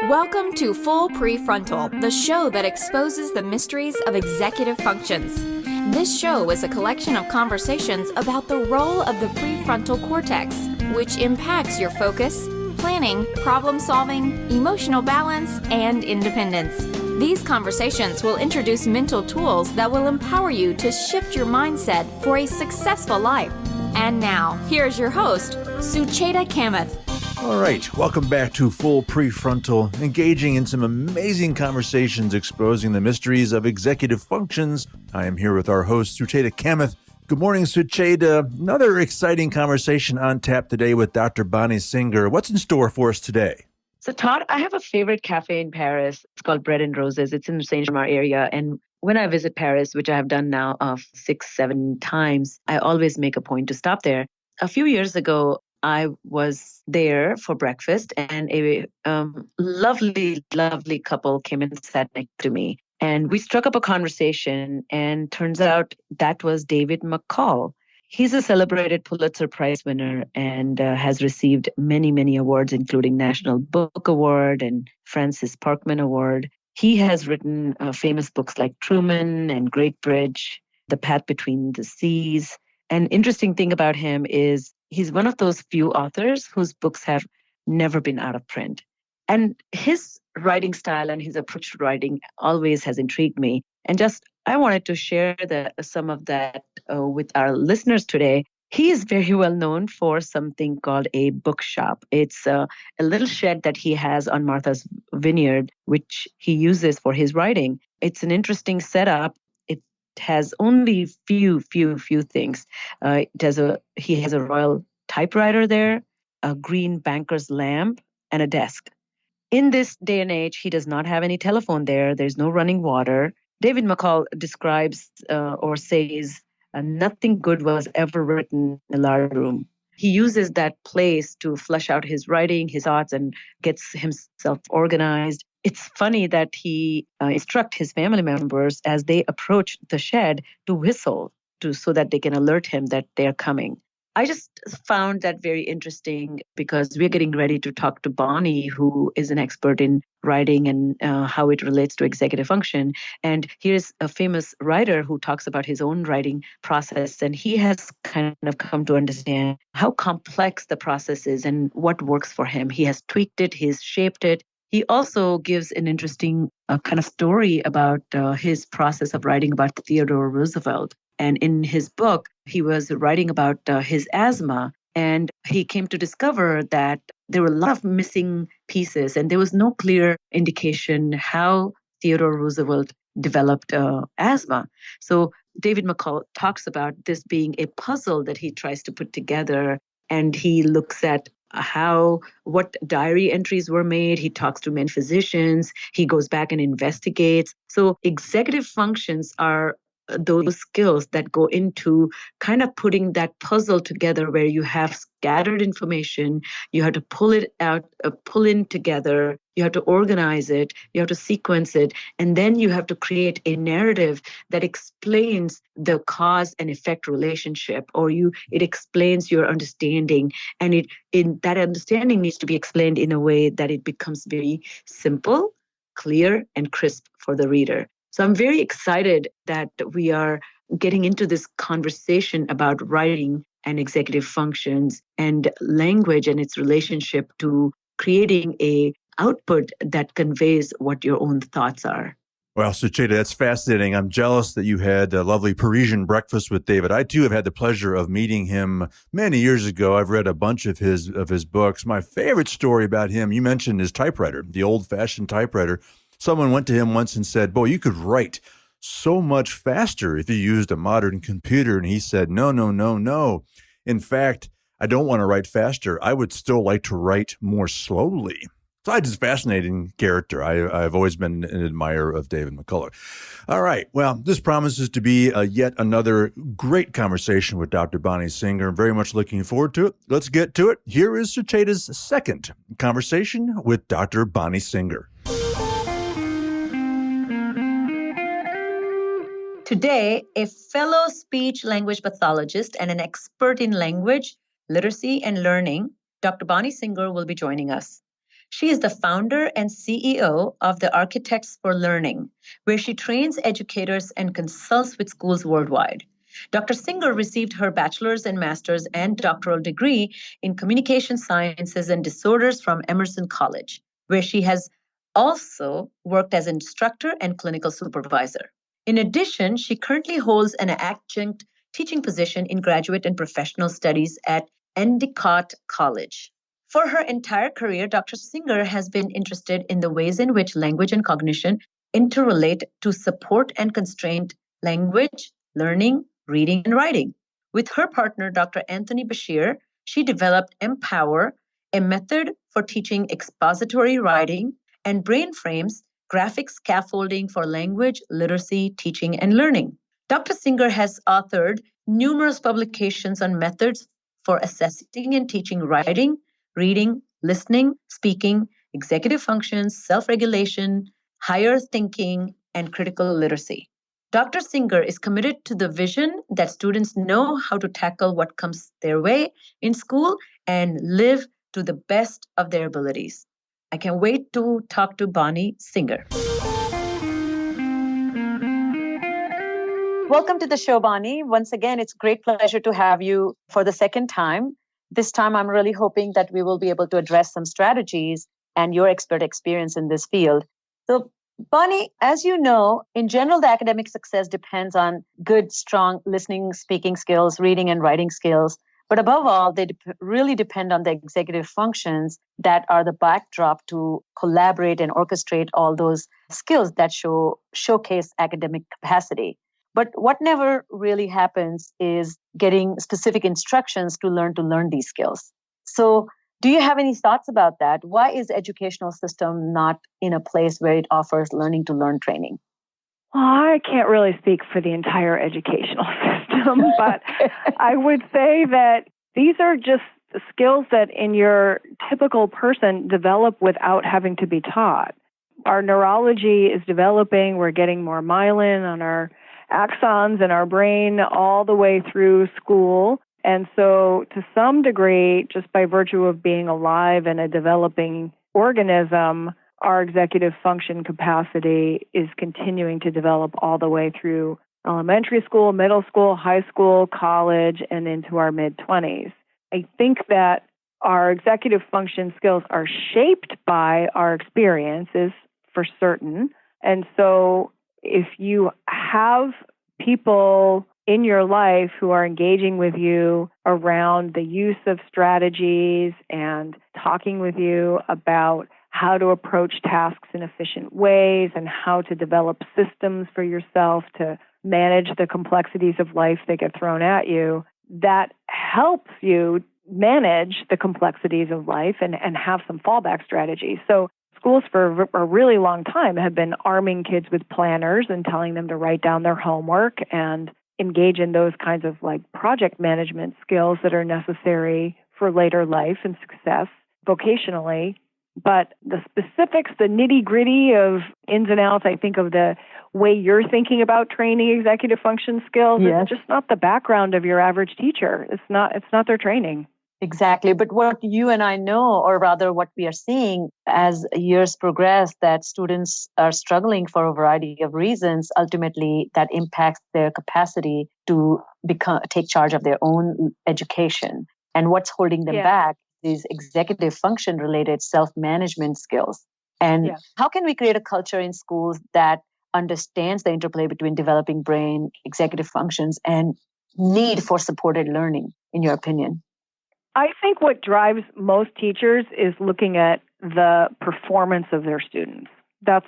Welcome to Full PreFrontal, the show that exposes the mysteries of executive functions. This show is a collection of conversations about the role of the prefrontal cortex, which impacts your focus, planning, problem-solving, emotional balance, and independence. These conversations will introduce mental tools that will empower you to shift your mindset for a successful life. And now, here's your host, Sucheta Kamath. All right, welcome back to Full PreFrontal, engaging in some amazing conversations exposing the mysteries of executive functions. I am here with our host, Sucheta Kamath. Good morning, Sucheta. Another exciting conversation on tap today with Dr. Bonnie Singer. What's in store for us today? So Todd, I have a favorite cafe in Paris. It's called Bread and Roses. It's in the Saint-Germain area. And when I visit Paris, which I have done now 6-7 times, I always make a point to stop there. A few years ago, I was there for breakfast and a lovely, lovely couple came and sat next to me. And we struck up a conversation, and turns out that was David McCall. He's a celebrated Pulitzer Prize winner and has received many, many awards, including National Book Award and Francis Parkman Award. He has written famous books like Truman and Great Bridge, The Path Between the Seas. An interesting thing about him is he's one of those few authors whose books have never been out of print. And his writing style and his approach to writing always has intrigued me. And I wanted to share some of that with our listeners today. He is very well known for something called a bookshop. It's a little shed that he has on Martha's Vineyard, which he uses for his writing. It's an interesting setup. It has only few things. He has a royal typewriter there, a green banker's lamp, and a desk. In this day and age, he does not have any telephone there. There's no running water. David McCall describes or says, nothing good was ever written in a large room. He uses that place to flesh out his writing, his thoughts, and gets himself organized. It's funny that he instructs his family members as they approach the shed to whistle so that they can alert him that they're coming. I just found that very interesting because we're getting ready to talk to Bonnie, who is an expert in writing and how it relates to executive function. And here's a famous writer who talks about his own writing process. And he has kind of come to understand how complex the process is and what works for him. He has tweaked it, he's shaped it. He also gives an interesting kind of story about his process of writing about Theodore Roosevelt. And in his book, he was writing about his asthma, and he came to discover that there were a lot of missing pieces, and there was no clear indication how Theodore Roosevelt developed asthma. So David McCall talks about this being a puzzle that he tries to put together, and he looks at what diary entries were made. He talks to many physicians. He goes back and investigates. So executive functions are those skills that go into kind of putting that puzzle together where you have scattered information, you have to pull it out, pull in together, you have to organize it, you have to sequence it, and then you have to create a narrative that explains the cause and effect relationship, or it explains your understanding, and that understanding needs to be explained in a way that it becomes very simple, clear, and crisp for the reader. So I'm very excited that we are getting into this conversation about writing and executive functions and language and its relationship to creating an output that conveys what your own thoughts are. Well, Sucheta, that's fascinating. I'm jealous that you had a lovely Parisian breakfast with David. I, too, have had the pleasure of meeting him many years ago. I've read a bunch of his books. My favorite story about him, you mentioned his typewriter, the old-fashioned typewriter. Someone went to him once and said, boy, you could write so much faster if you used a modern computer. And he said, no. In fact, I don't want to write faster. I would still like to write more slowly. So it's a fascinating character. I've always been an admirer of David McCall. All right. Well, this promises to be yet another great conversation with Dr. Bonnie Singer. I'm very much looking forward to it. Let's get to it. Here is Sucheta's second conversation with Dr. Bonnie Singer. Today, a fellow speech-language pathologist and an expert in language, literacy, and learning, Dr. Bonnie Singer will be joining us. She is the founder and CEO of the Architects for Learning, where she trains educators and consults with schools worldwide. Dr. Singer received her bachelor's and master's and doctoral degree in communication sciences and disorders from Emerson College, where she has also worked as instructor and clinical supervisor. In addition, she currently holds an adjunct teaching position in graduate and professional studies at Endicott College. For her entire career, Dr. Singer has been interested in the ways in which language and cognition interrelate to support and constrain language, learning, reading, and writing. With her partner, Dr. Anthony Bashir, she developed Empower, a method for teaching expository writing and brain frames, graphic scaffolding for language, literacy, teaching, and learning. Dr. Singer has authored numerous publications on methods for assessing and teaching writing, reading, listening, speaking, executive functions, self-regulation, higher thinking, and critical literacy. Dr. Singer is committed to the vision that students know how to tackle what comes their way in school and live to the best of their abilities. I can't wait to talk to Bonnie Singer. Welcome to the show, Bonnie. Once again, it's a great pleasure to have you for the second time. This time, I'm really hoping that we will be able to address some strategies and your expert experience in this field. So, Bonnie, as you know, in general, the academic success depends on good, strong listening, speaking skills, reading and writing skills. But above all, they really depend on the executive functions that are the backdrop to collaborate and orchestrate all those skills that showcase academic capacity. But what never really happens is getting specific instructions to learn these skills. So do you have any thoughts about that? Why is the educational system not in a place where it offers learning to learn training? Well, I can't really speak for the entire educational system, but I would say that these are just skills that in your typical person develop without having to be taught. Our neurology is developing. We're getting more myelin on our axons in our brain all the way through school. And so to some degree, just by virtue of being alive and a developing organism, our executive function capacity is continuing to develop all the way through elementary school, middle school, high school, college, and into our mid-20s. I think that our executive function skills are shaped by our experiences for certain. And so if you have people in your life who are engaging with you around the use of strategies and talking with you about how to approach tasks in efficient ways and how to develop systems for yourself to manage the complexities of life that get thrown at you, that helps you manage the complexities of life and have some fallback strategies. So schools for a really long time have been arming kids with planners and telling them to write down their homework and engage in those kinds of like project management skills that are necessary for later life and success vocationally. But the specifics, the nitty-gritty of ins and outs, I think, of the way you're thinking about training executive function skills, Yes. It's just not the background of your average teacher. It's not their training. Exactly. But what you and I know, or rather what we are seeing as years progress, that students are struggling for a variety of reasons, ultimately that impacts their capacity to take charge of their own education. And what's holding them back is executive function related self-management skills. And how can we create a culture in schools that understands the interplay between developing brain, executive functions, and need for supported learning, in your opinion? I think what drives most teachers is looking at the performance of their students. That's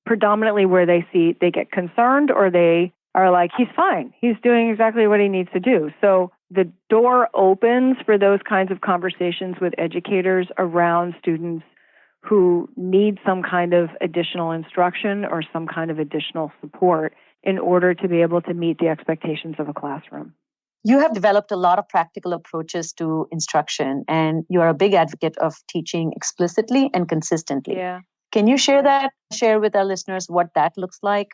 predominantly where they get concerned, or they are like, he's fine. He's doing exactly what he needs to do. So the door opens for those kinds of conversations with educators around students who need some kind of additional instruction or some kind of additional support in order to be able to meet the expectations of a classroom. You have developed a lot of practical approaches to instruction, and you are a big advocate of teaching explicitly and consistently. Yeah. Can you share with our listeners what that looks like?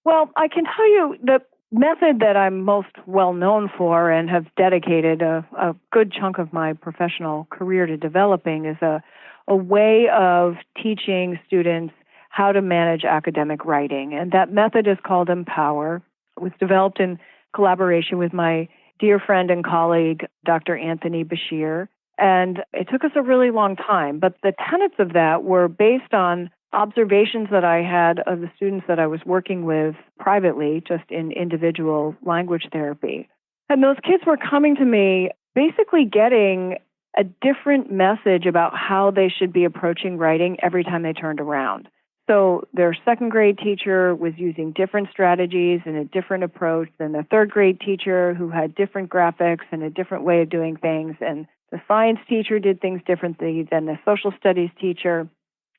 Well, I can tell you the method that I'm most well known for and have dedicated a good chunk of my professional career to developing is a a way of teaching students how to manage academic writing. And that method is called Empower. It was developed in collaboration with my dear friend and colleague, Dr. Anthony Bashir. And it took us a really long time, but the tenets of that were based on observations that I had of the students that I was working with privately, just in individual language therapy. And those kids were coming to me basically getting a different message about how they should be approaching writing every time they turned around. So their second grade teacher was using different strategies and a different approach than the third grade teacher, who had different graphics and a different way of doing things. And the science teacher did things differently than the social studies teacher,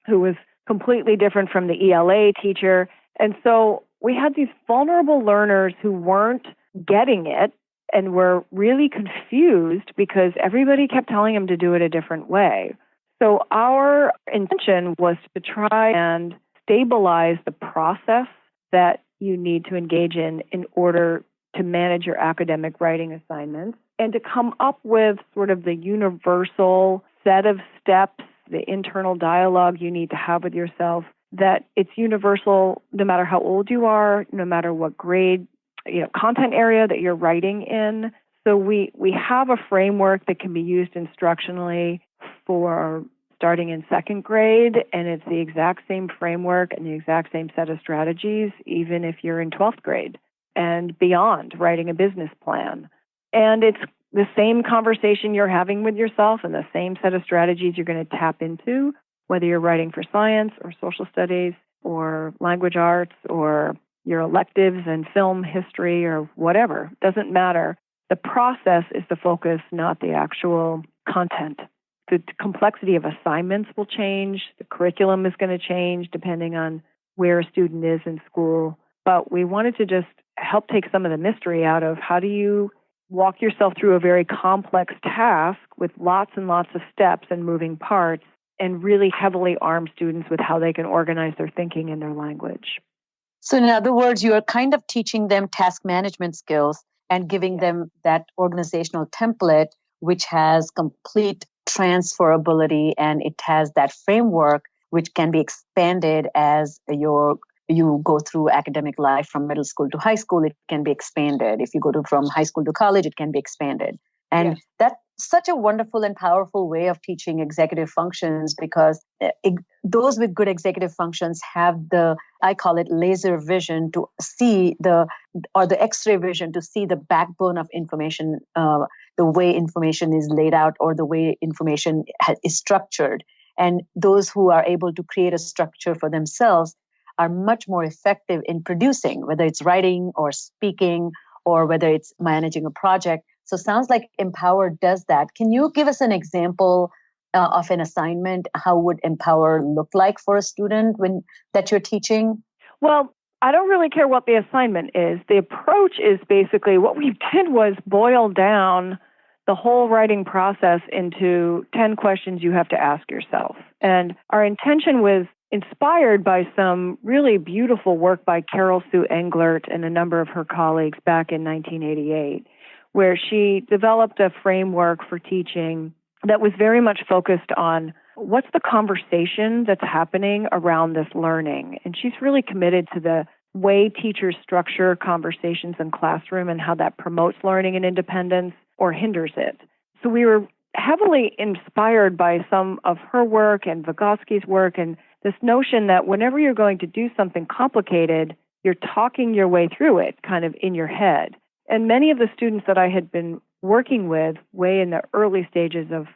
who was completely different from the ELA teacher. And so we had these vulnerable learners who weren't getting it and were really confused because everybody kept telling them to do it a different way. So our intention was to try and stabilize the process that you need to engage in order to manage your academic writing assignments, and to come up with sort of the universal set of steps, the internal dialogue you need to have with yourself, that it's universal no matter how old you are, no matter what grade, content area that you're writing in. So we have a framework that can be used instructionally for starting in second grade, and it's the exact same framework and the exact same set of strategies, even if you're in 12th grade and beyond, writing a business plan. And it's the same conversation you're having with yourself and the same set of strategies you're going to tap into, whether you're writing for science or social studies or language arts or your electives and film history or whatever. Doesn't matter. The process is the focus, not the actual content. The complexity of assignments will change. The curriculum is going to change depending on where a student is in school. But we wanted to just help take some of the mystery out of how do you walk yourself through a very complex task with lots and lots of steps and moving parts, and really heavily arm students with how they can organize their thinking in their language. So in other words, you are kind of teaching them task management skills and giving them that organizational template, which has complete transferability, and it has that framework which can be expanded as you go through academic life from middle school to high school. It can be expanded. If you go from high school to college, it can be expanded. And that's such a wonderful and powerful way of teaching executive functions, because those with good executive functions have I call it laser vision to see the X-ray vision to see the backbone of information, the way information is laid out or the way information is structured. And those who are able to create a structure for themselves are much more effective in producing, whether it's writing or speaking or whether it's managing a project. So it sounds like Empower does that. Can you give us an example of an assignment? How would Empower look like for a student that you're teaching? Well, I don't really care what the assignment is. The approach is basically what we did was boil down the whole writing process into 10 questions you have to ask yourself. And our intention was inspired by some really beautiful work by Carol Sue Englert and a number of her colleagues back in 1988, where she developed a framework for teaching that was very much focused on what's the conversation that's happening around this learning. And she's really committed to the way teachers structure conversations in classroom and how that promotes learning and independence or hinders it. So we were heavily inspired by some of her work and Vygotsky's work, and this notion that whenever you're going to do something complicated, you're talking your way through it kind of in your head. And many of the students that I had been working with way in the early stages of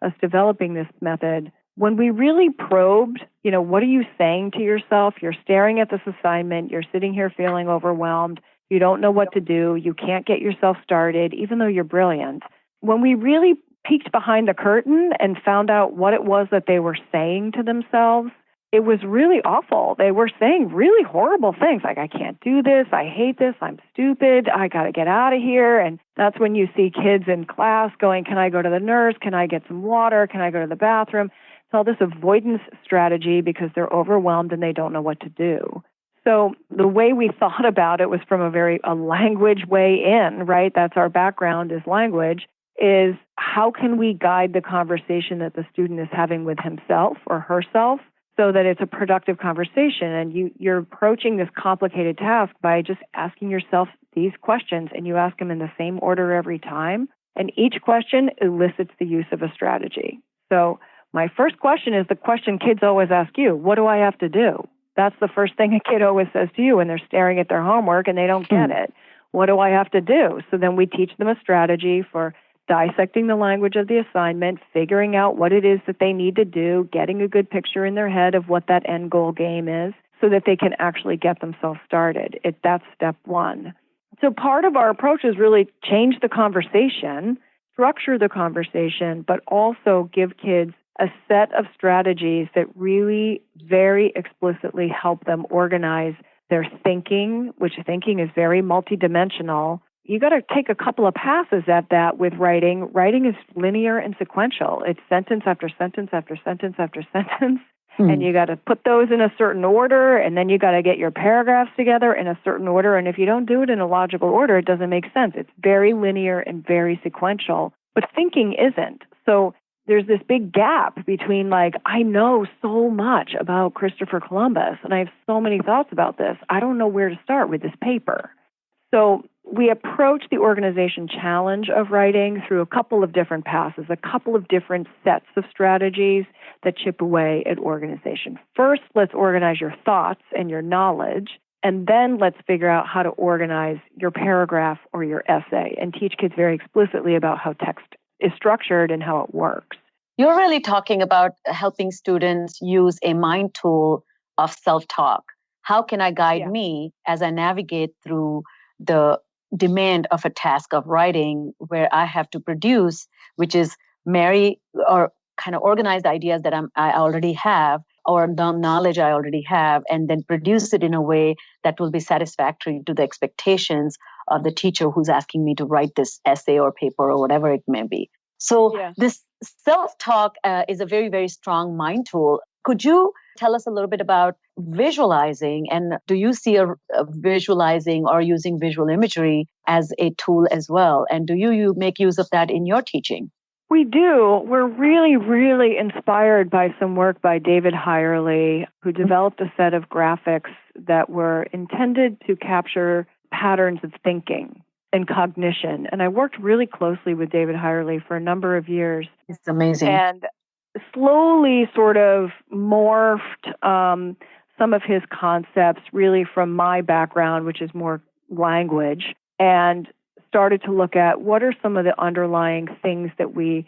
us developing this method, when we really probed, what are you saying to yourself? You're staring at this assignment. You're sitting here feeling overwhelmed. You don't know what to do. You can't get yourself started, even though you're brilliant. When we really peeked behind the curtain and found out what it was that they were saying to themselves, it was really awful. They were saying really horrible things like, I can't do this, I hate this, I'm stupid, I got to get out of here. And that's when you see kids in class going, can I go to the nurse? Can I get some water? Can I go to the bathroom? It's all this avoidance strategy because they're overwhelmed and they don't know what to do. So the way we thought about it was from a language way in, right? That's our background is language, is how can we guide the conversation that the student is having with himself or herself so that it's a productive conversation? And you're approaching this complicated task by just asking yourself these questions, and you ask them in the same order every time. And each question elicits the use of a strategy. So my first question is the question kids always ask you: what do I have to do? That's the first thing a kid always says to you when they're staring at their homework and they don't get it. What do I have to do? So then we teach them a strategy for dissecting the language of the assignment, figuring out what it is that they need to do, getting a good picture in their head of what that end goal game is so that they can actually get themselves started. That's step one. So part of our approach is really change the conversation, structure the conversation, but also give kids a set of strategies that really very explicitly help them organize their thinking, which thinking is very multidimensional. You got to take a couple of passes at that with writing. Writing is linear and sequential. It's sentence after sentence after sentence after sentence. And you got to put those in a certain order, and then you got to get your paragraphs together in a certain order. And if you don't do it in a logical order, it doesn't make sense. It's very linear and very sequential, but thinking isn't. So there's this big gap between I know so much about Christopher Columbus and I have so many thoughts about this. I don't know where to start with this paper. So we approach the organization challenge of writing through a couple of different passes, a couple of different sets of strategies that chip away at organization. First, let's organize your thoughts and your knowledge, and then let's figure out how to organize your paragraph or your essay and teach kids very explicitly about how text is structured and how it works. You're really talking about helping students use a mind tool of self-talk. How can I guide me as I navigate through the demand of a task of writing where I have to produce, which is marry or kind of organize the ideas that I already have or the knowledge I already have, and then produce it in a way that will be satisfactory to the expectations of the teacher who's asking me to write this essay or paper or whatever it may be. So this self-talk is a very, very strong mind tool. Could you tell us a little bit about visualizing, and do you see a visualizing or using visual imagery as a tool as well? And do you make use of that in your teaching? We do. We're really, really inspired by some work by David Hirely, who developed a set of graphics that were intended to capture patterns of thinking and cognition. And I worked really closely with David Hirely for a number of years. It's amazing. And slowly sort of morphed some of his concepts really from my background, which is more language, and started to look at what are some of the underlying things that we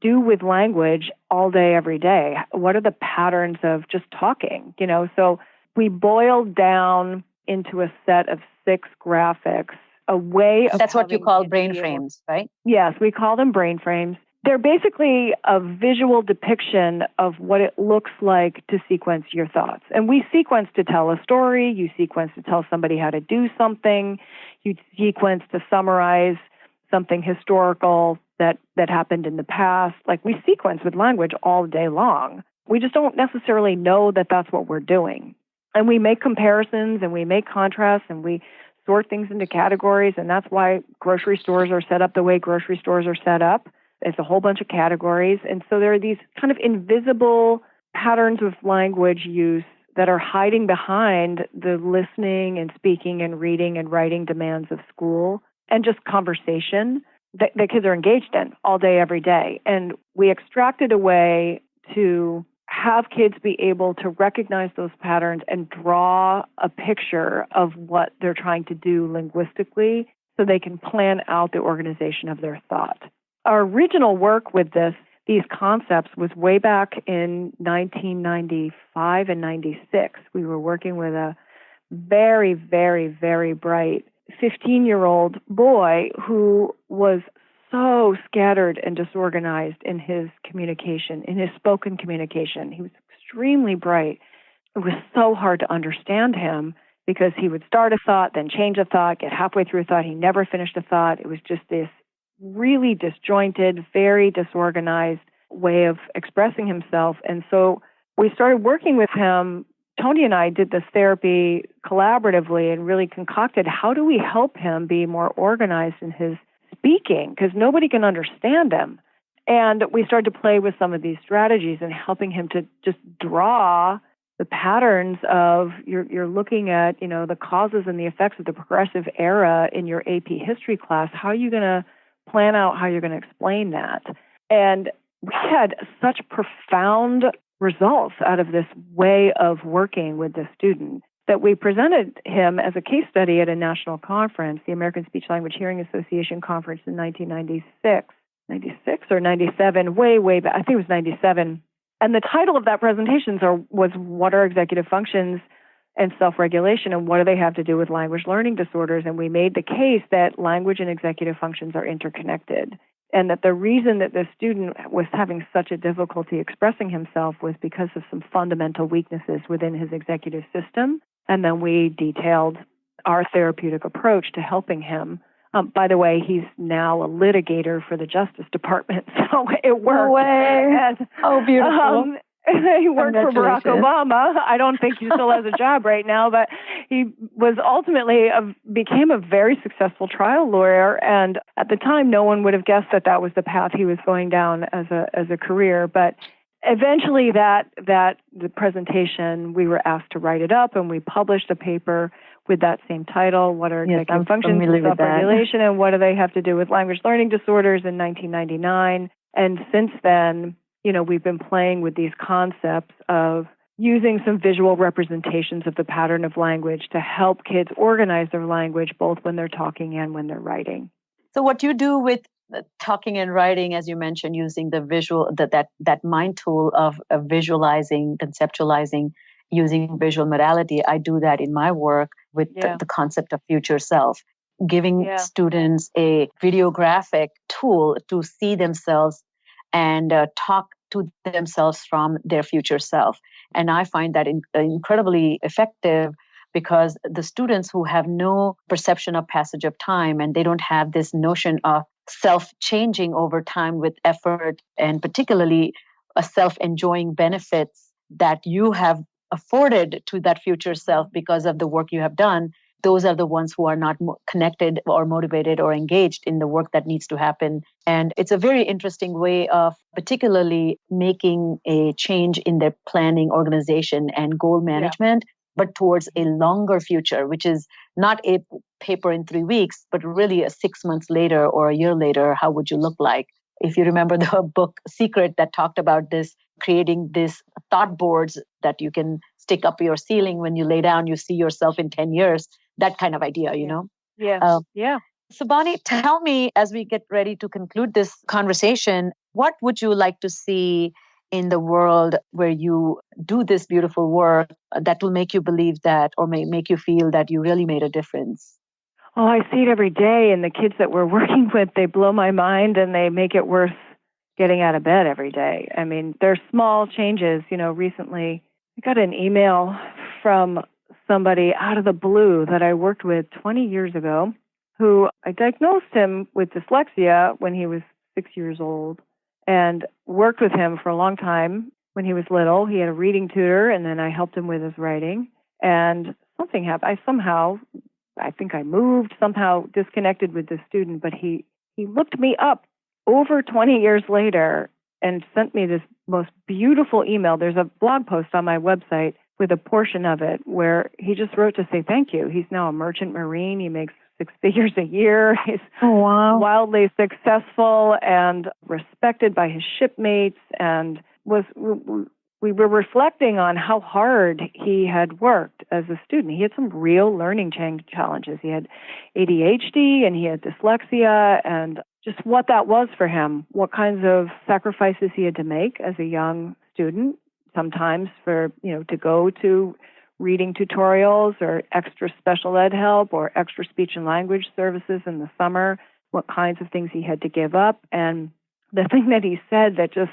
do with language all day, every day. What are the patterns of just talking? So we boiled down into a set of 6 graphics, a way of... That's what you call brain frames, right? Yes, we call them brain frames. They're basically a visual depiction of what it looks like to sequence your thoughts. And we sequence to tell a story, you sequence to tell somebody how to do something, you sequence to summarize something historical that happened in the past. We sequence with language all day long. We just don't necessarily know that that's what we're doing. And we make comparisons and we make contrasts and we sort things into categories, and that's why grocery stores are set up the way grocery stores are set up. It's a whole bunch of categories. And so there are these kind of invisible patterns of language use that are hiding behind the listening and speaking and reading and writing demands of school and just conversation that kids are engaged in all day, every day. And we extracted a way to have kids be able to recognize those patterns and draw a picture of what they're trying to do linguistically so they can plan out the organization of their thought. Our original work with these concepts was way back in 1995 and 96. We were working with a very, very, very bright 15-year-old boy who was so scattered and disorganized in his communication, in his spoken communication. He was extremely bright. It was so hard to understand him because he would start a thought, then change a thought, get halfway through a thought. He never finished a thought. It was just this really disjointed, very disorganized way of expressing himself. And so we started working with him. Tony and I did this therapy collaboratively and really concocted how do we help him be more organized in his speaking, because nobody can understand him. And we started to play with some of these strategies and helping him to just draw the patterns of you're looking at, the causes and the effects of the progressive era in your AP history class. How are you going to plan out how you're going to explain that? And we had such profound results out of this way of working with the student that we presented him as a case study at a national conference, the American Speech-Language Hearing Association conference in 1996. 96 or 97, way back. I think it was 97. And the title of that presentation was What are Executive Functions and Self-Regulation, and what do they have to do with language learning disorders? And we made the case that language and executive functions are interconnected, and that the reason that the student was having such a difficulty expressing himself was because of some fundamental weaknesses within his executive system. And then we detailed our therapeutic approach to helping him. By the way, he's now a litigator for the Justice Department, so it worked. No way. Oh, beautiful. He worked for Barack Obama. I don't think he still has a job right now, but he was ultimately became a very successful trial lawyer. And at the time, no one would have guessed that was the path he was going down as a career. But eventually, the presentation, we were asked to write it up, and we published a paper with that same title, What are Executive Functions and Self-Regulation, and what do they have to do with language learning disorders, in 1999. And since then, we've been playing with these concepts of using some visual representations of the pattern of language to help kids organize their language, both when they're talking and when they're writing. So what you do with talking and writing, as you mentioned, using the visual, that mind tool of visualizing, conceptualizing, using visual modality, I do that in my work with the concept of future self, giving students a videographic tool to see themselves and talk to themselves from their future self. And I find that incredibly effective, because the students who have no perception of passage of time, and they don't have this notion of self changing over time with effort, and particularly a self enjoying benefits that you have afforded to that future self because of the work you have done, those are the ones who are not connected or motivated or engaged in the work that needs to happen. And it's a very interesting way of particularly making a change in their planning, organization, and goal management, but towards a longer future, which is not a paper in 3 weeks, but really a 6 months later or a year later, how would you look like? If you remember the book Secret that talked about this, creating these thought boards that you can stick up your ceiling when you lay down, you see yourself in 10 years, that kind of idea, Yes. So Bonnie, tell me, as we get ready to conclude this conversation, what would you like to see in the world where you do this beautiful work that will make you believe that, or may make you feel that you really made a difference? Oh, I see it every day, and the kids that we're working with, they blow my mind, and they make it worth getting out of bed every day. I mean, they're small changes. Recently I got an email from somebody out of the blue that I worked with 20 years ago, who I diagnosed him with dyslexia when he was 6 years old, and worked with him for a long time when he was little. He had a reading tutor, and then I helped him with his writing. And something happened. I think I moved, somehow disconnected with this student, but he looked me up over 20 years later and sent me this most beautiful email. There's a blog post on my website with a portion of it where he just wrote to say thank you. He's now a merchant marine. He makes 6 figures a year. He's wildly successful and respected by his shipmates, and we were reflecting on how hard he had worked as a student. He had some real learning challenges. He had ADHD and he had dyslexia, and just what that was for him, what kinds of sacrifices he had to make as a young student, sometimes for, to go to reading tutorials or extra special ed help or extra speech and language services in the summer, what kinds of things he had to give up. And the thing that he said that just,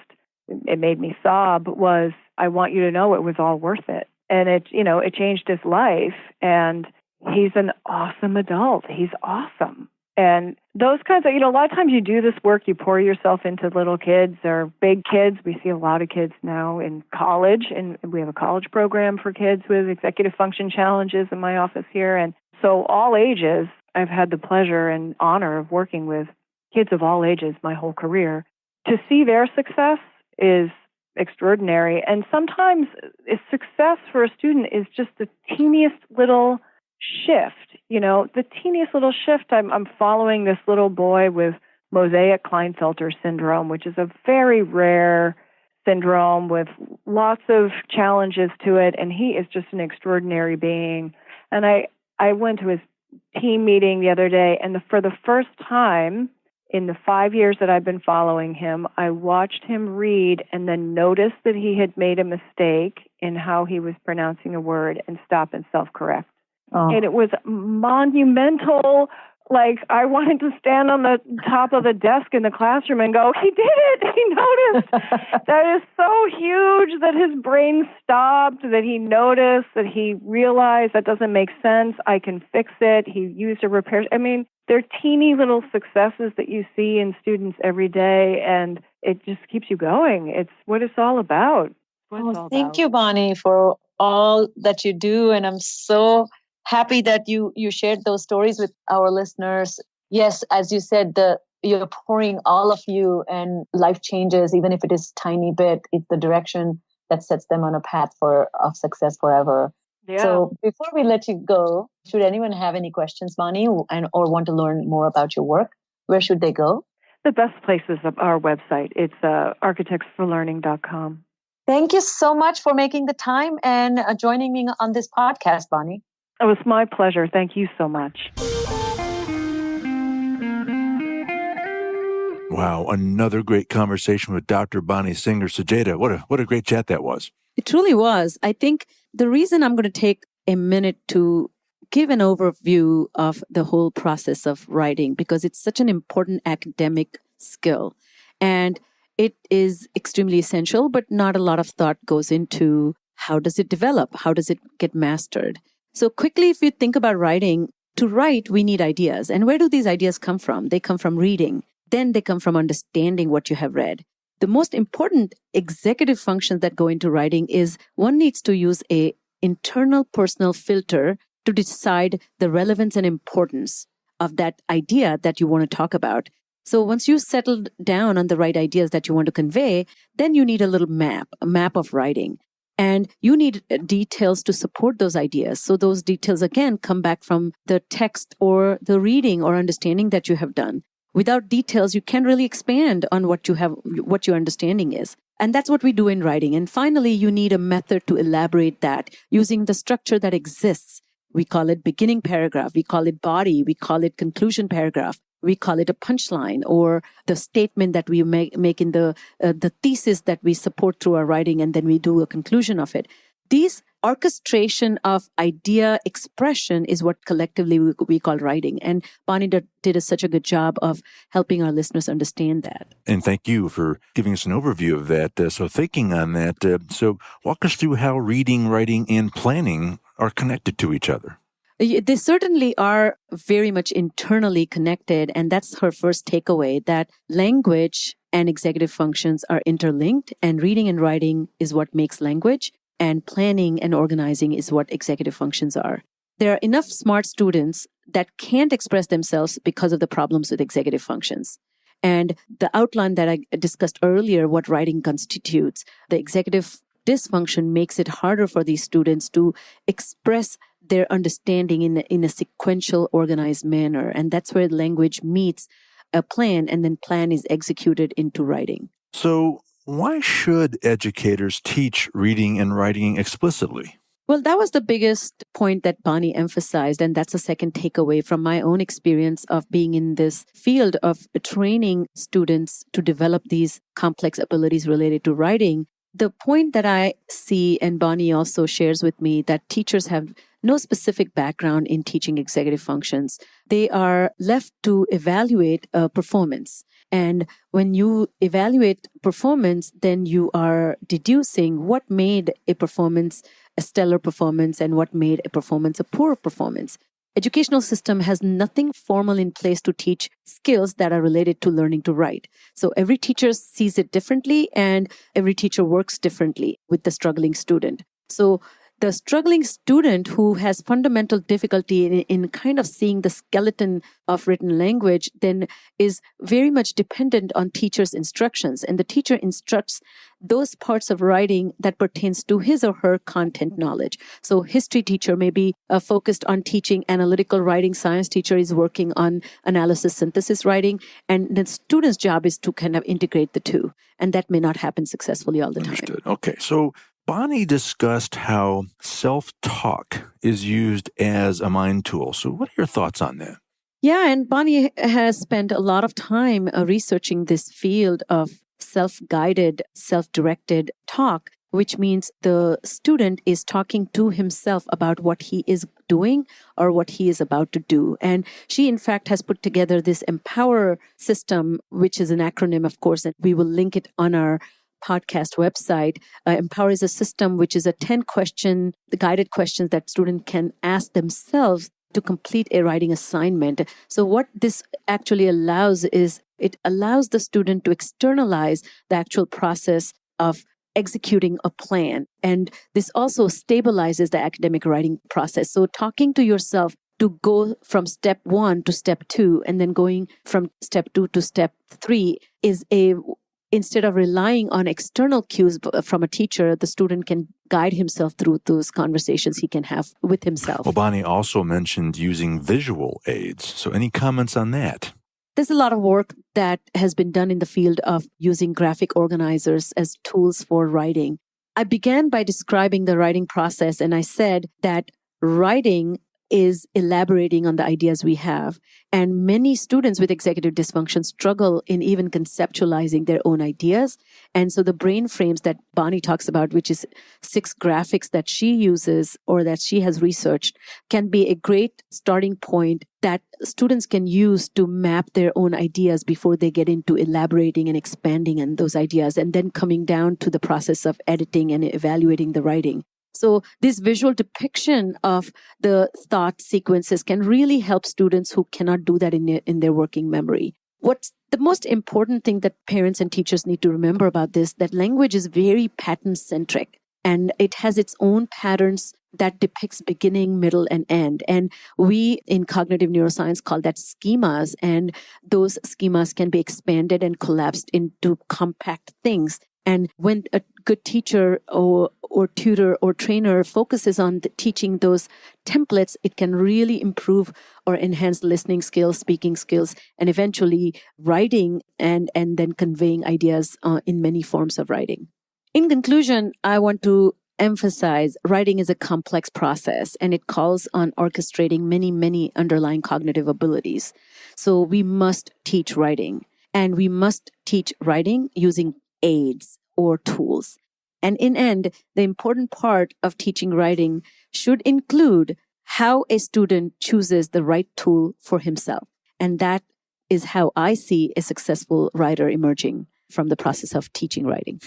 it made me sob was, I want you to know it was all worth it. And it changed his life. And he's an awesome adult. He's awesome. And those kinds of, a lot of times you do this work, you pour yourself into little kids or big kids. We see a lot of kids now in college, and we have a college program for kids with executive function challenges in my office here. And so all ages, I've had the pleasure and honor of working with kids of all ages my whole career. to see their success is extraordinary. And sometimes success for a student is just the teeniest little shift. The teeniest little shift. I'm following this little boy with mosaic Klinefelter syndrome, which is a very rare syndrome with lots of challenges to it, and he is just an extraordinary being. And I went to his team meeting the other day, and for the first time in the 5 years that I've been following him, I watched him read and then noticed that he had made a mistake in how he was pronouncing a word and stop and self-correct. Oh. And it was monumental. Like, I wanted to stand on the top of the desk in the classroom and go, he did it! He noticed! That is so huge that his brain stopped, that he noticed, that he realized that doesn't make sense, I can fix it. He used a repair. I mean, they're teeny little successes that you see in students every day, and it just keeps you going. It's what it's all about. Thank you, Bonnie, for all that you do, and I'm so happy that you shared those stories with our listeners. Yes, as you said, you're pouring all of you, and life changes, even if it is tiny bit. It's the direction that sets them on a path of success forever. Yeah. So before we let you go, should anyone have any questions, Bonnie, or want to learn more about your work, where should they go? The best place is our website. It's architectsforlearning.com. Thank you so much for making the time and joining me on this podcast, Bonnie. It was my pleasure. Thank you so much. Wow, another great conversation with Dr. Bonnie Singer. Sujata, what a great chat that was. It truly was. I think the reason I'm going to take a minute to give an overview of the whole process of writing, because it's such an important academic skill. And it is extremely essential, but not a lot of thought goes into how does it develop? How does it get mastered? So quickly, if you think about writing, to write, we need ideas. And where do these ideas come from? They come from reading. Then they come from understanding what you have read. The most important executive functions that go into writing is one needs to use an internal personal filter to decide the relevance and importance of that idea that you want to talk about. So once you settled down on the right ideas that you want to convey, then you need a little map, a map of writing. And you need details to support those ideas. So those details, again, come back from the text or the reading or understanding that you have done. Without details, you can't really expand on what your understanding is. And that's what we do in writing. And finally, you need a method to elaborate that using the structure that exists. We call it beginning paragraph. We call it body. We call it conclusion paragraph. We call it a punchline, or the statement that we make in the thesis that we support through our writing, and then we do a conclusion of it. These orchestration of idea expression is what collectively we call writing. And Bonnie did such a good job of helping our listeners understand that. And thank you for giving us an overview of that. So thinking on that, so walk us through how reading, writing, and planning are connected to each other. They certainly are very much internally connected. And that's her first takeaway, that language and executive functions are interlinked, and reading and writing is what makes language, and planning and organizing is what executive functions are. There are enough smart students that can't express themselves because of the problems with executive functions. And the outline that I discussed earlier, what writing constitutes, the executive dysfunction makes it harder for these students to express their understanding in a sequential, organized manner. And that's where language meets a plan, and then plan is executed into writing. So why should educators teach reading and writing explicitly? Well, that was the biggest point that Bonnie emphasized, and that's a second takeaway from my own experience of being in this field of training students to develop these complex abilities related to writing. The point that I see, and Bonnie also shares with me, that teachers have no specific background in teaching executive functions. They are left to evaluate performance. And when you evaluate performance, then you are deducing what made a performance a stellar performance and what made a performance a poor performance. Educational system has nothing formal in place to teach skills that are related to learning to write. So every teacher sees it differently, and every teacher works differently with the struggling student. So the struggling student who has fundamental difficulty in kind of seeing the skeleton of written language then is very much dependent on teacher's instructions. And the teacher instructs those parts of writing that pertains to his or her content knowledge. So history teacher may be focused on teaching analytical writing. Science teacher is working on analysis synthesis writing. And the student's job is to kind of integrate the two. And that may not happen successfully all the time. Understood. Okay. So Bonnie discussed how self-talk is used as a mind tool. So what are your thoughts on that? Yeah, and Bonnie has spent a lot of time researching this field of self-guided, self-directed talk, which means the student is talking to himself about what he is doing or what he is about to do. And she, in fact, has put together this Empower system, which is an acronym, of course, and we will link it on our podcast website. Empower is a system which is a 10-question, the guided questions that students can ask themselves to complete a writing assignment. So what this actually allows is it allows the student to externalize the actual process of executing a plan. And this also stabilizes the academic writing process. So talking to yourself to go from step 1 to step 2 and then going from step 2 to step 3 is instead of relying on external cues from a teacher, the student can guide himself through those conversations he can have with himself. Well, Bonnie also mentioned using visual aids. So any comments on that? There's a lot of work that has been done in the field of using graphic organizers as tools for writing. I began by describing the writing process, and I said that writing is elaborating on the ideas we have. And many students with executive dysfunction struggle in even conceptualizing their own ideas. And so the brain frames that Bonnie talks about, which is 6 graphics that she uses or that she has researched, can be a great starting point that students can use to map their own ideas before they get into elaborating and expanding on those ideas, and then coming down to the process of editing and evaluating the writing. So this visual depiction of the thought sequences can really help students who cannot do that in their working memory. What's the most important thing that parents and teachers need to remember about this, that language is very pattern-centric, and it has its own patterns that depicts beginning, middle, and end. And we in cognitive neuroscience call that schemas, and those schemas can be expanded and collapsed into compact things. And when a good teacher or tutor or trainer focuses on teaching those templates, it can really improve or enhance listening skills, speaking skills, and eventually writing and then conveying ideas in many forms of writing. In conclusion, I want to emphasize writing is a complex process, and it calls on orchestrating many underlying cognitive abilities. So we must teach writing, and we must teach writing using aids or tools. And in end, the important part of teaching writing should include how a student chooses the right tool for himself. And that is how I see a successful writer emerging from the process of teaching writing.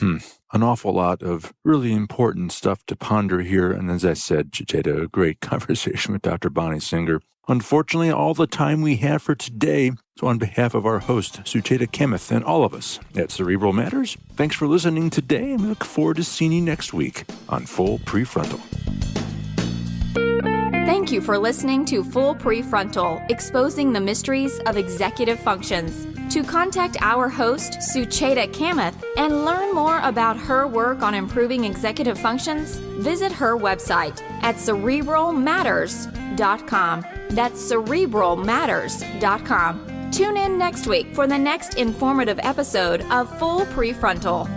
An awful lot of really important stuff to ponder here. And as I said, Sucheta, a great conversation with Dr. Bonnie Singer. Unfortunately, all the time we have for today. So on behalf of our host, Sucheta Kamath, and all of us at Cerebral Matters, thanks for listening today, and we look forward to seeing you next week on Full PreFrontal. Thank you for listening to Full PreFrontal, exposing the mysteries of executive functions. To contact our host, Sucheta Kamath, and learn more about her work on improving executive functions, visit her website at cerebralmatters.com. That's cerebralmatters.com. Tune in next week for the next informative episode of Full PreFrontal.